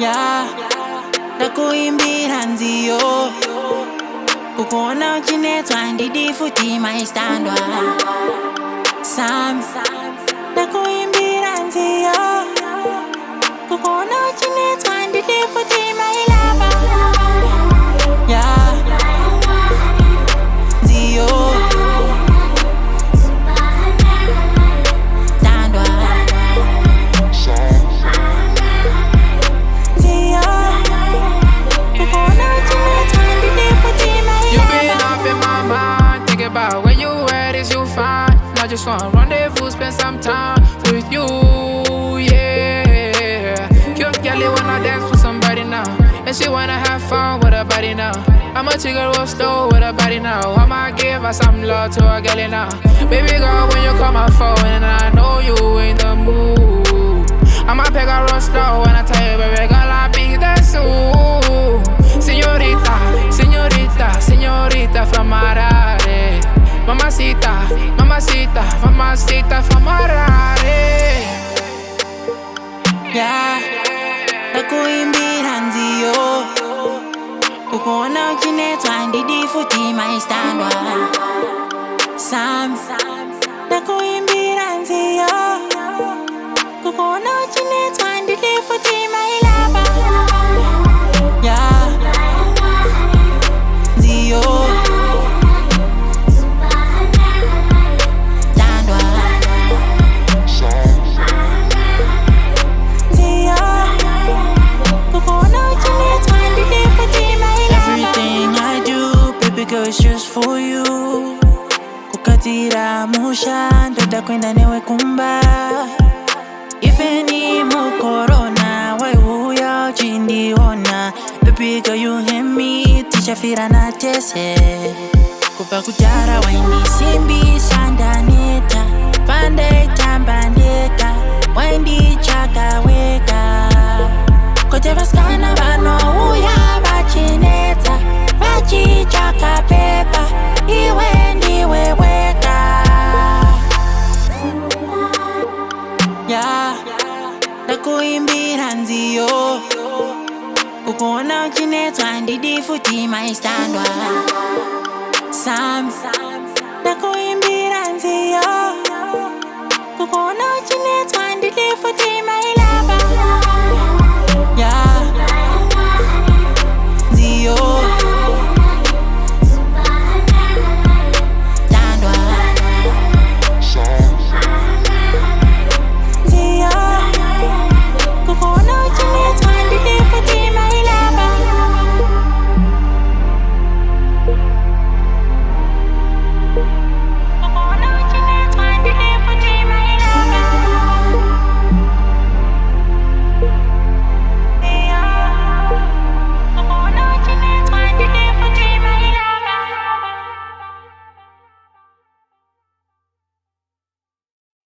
Yeah, ndakuimbira nziyo kukuona uchinetswa ndidi futi maistandwa Sam ndakuimbira nziyo kukuona uchinetswa ndidi futi mailava Yeah, nziyo standwa about where you at is you fine. I just wanna rendezvous, spend some time with you, yeah. Cute girlie wanna dance with somebody now, and she wanna have fun with her body now. I'ma take her real slow with her body now. I'ma give her some love to her girlie now. Baby girl, when you call my phone and I know you in the mood, I'ma pick her real slow when I tell you, baby girl, I'll be there soon. Señorita, señorita, señorita from Harare. Mamacita, mamacita, mamacita from Harare. Yeah, ndakuimbira nziyo kukuona uchinetswa ndidi futi maistandwa Sam ndakuimbira nziyo kukuona uchinetswa ndidi futi mailava Yeah, nziyo it's just for you. Kukatira musha ndoda kwenda newe kumba. Ife ni mu corona wai uya uchindiona. Baby girl you hear me tishafira na tese. Kufa kujara waini simbi sandaneta. Bande tambandeka waindi chaka weka. Kote vaskana vano uya vachineta. Vachichaka pepa, iwe ndiwe weka Yeah, ndakuimbira nziyo kukuona uchinetswa ndidi futi maistandwa Sam ndakuimbira nziyo kukuona uchinetswa ndidi futi maistandwa